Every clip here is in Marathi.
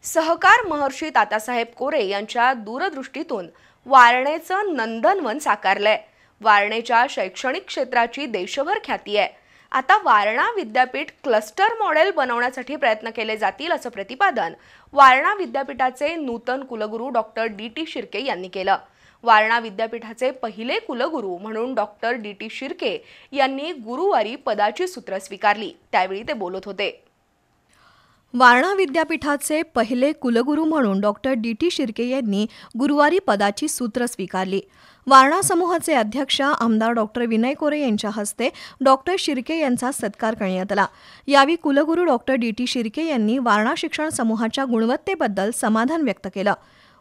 सहकार महर्षी तात्यासाहेब कोरे यांच्या दूरदृष्टीतून वारणेचं नंदनवन साकारलंय। वारणेच्या शैक्षणिक क्षेत्राची देशभर ख्याती आहे। आता वारणा विद्यापीठ क्लस्टर मॉडेल बनवण्यासाठी प्रयत्न केले जातील असं प्रतिपादन वारणा विद्यापीठाचे नूतन कुलगुरू डॉक्टर डी.टी. शिर्के यांनी केलं। वारणा विद्यापीठाचे पहिले कुलगुरू म्हणून डॉक्टर डी.टी. शिर्के यांनी गुरुवारी पदाची सूत्र स्वीकारली, त्यावेळी ते बोलत होते। वारणा विद्यापीठाचे पहिले कुलगुरू म्हणून डॉक्टर डी.टी. शिर्के यांनी गुरुवारी पदाची सूत्र स्वीकारली। वारणा समूहाचे अध्यक्ष आमदार डॉक्टर विनय कोरे यांच्या हस्ते डॉक्टर शिर्के यांचा सत्कार करण्यात आला। यावेळी कुलगुरू डॉक्टर डी.टी. शिर्के यांनी वारणा शिक्षण समूहाच्या गुणवत्तेबद्दल समाधान व्यक्त केलं।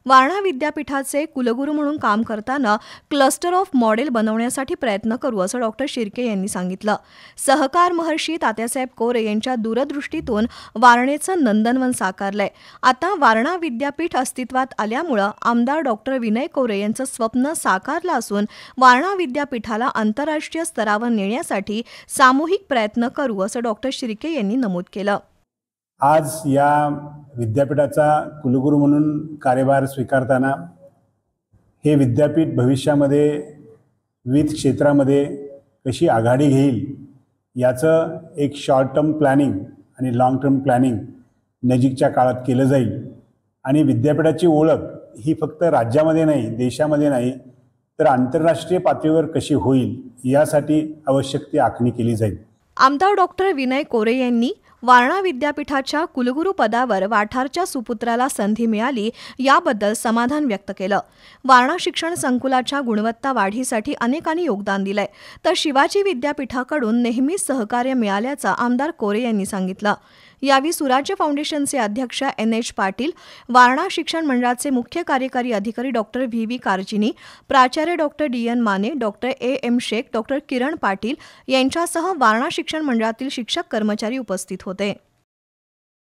वारणा विद्यापीठाचे कुलगुरू म्हणून काम करताना क्लस्टर ऑफ मॉडेल बनवण्यासाठी प्रयत्न करू असं डॉक्टर शिर्के यांनी सांगितलं। सहकार महर्षी तात्यासाहेब कोरे यांच्या दूरदृष्टीतून वारणेचं नंदनवन साकारलंय। आता वारणा विद्यापीठ अस्तित्वात आल्यामुळं आमदार डॉक्टर विनय कोरे यांचं स्वप्न साकारलं असून वारणा विद्यापीठाला आंतरराष्ट्रीय स्तरावर नेण्यासाठी सामूहिक प्रयत्न करू असं डॉक्टर शिर्के यांनी नमूद केलं। आज या विद्यापीठाचा कुलगुरू म्हणून कार्यभार स्वीकारताना हे विद्यापीठ भविष्यामध्ये विविध क्षेत्रामध्ये कशी आघाडी घेईल याचं एक शॉर्ट टर्म प्लॅनिंग आणि लॉंग टर्म प्लॅनिंग नजीकच्या काळात केलं जाईल आणि विद्यापीठाची ओळख ही फक्त राज्यामध्ये नाही, देशामध्ये नाही, तर आंतरराष्ट्रीय पातळीवर कशी होईल यासाठी आवश्यक ती आखणी केली जाईल। आमदार डॉक्टर विनय कोरे यांनी वारणा विद्यापीठाच्या कुलगुरू पदावर वाठारच्या सुपुत्राला संधी मिळाली याबद्दल समाधान व्यक्त केलं। वारणा शिक्षण संकुलाच्या गुणवत्ता वाढीसाठी अनेकांनी योगदान दिलंय, तर शिवाजी विद्यापीठाकडून नेहमीच सहकार्य मिळाल्याचं आमदार कोरे यांनी सांगितलं। यावेळी सुराज्य फाउंडेशनचे अध्यक्ष एन.एच. पाटील, वारणा शिक्षण मंडळाचे मुख्य कार्यकारी अधिकारी डॉक्टर व्ही.व्ही. कारजिनी, प्राचार्य doctor D N. Mane, doctor A M. Shaikh, doctor Kiran Patil यांच्यासह वारणा शिक्षण मंडळातील शिक्षक कर्मचारी उपस्थित होते।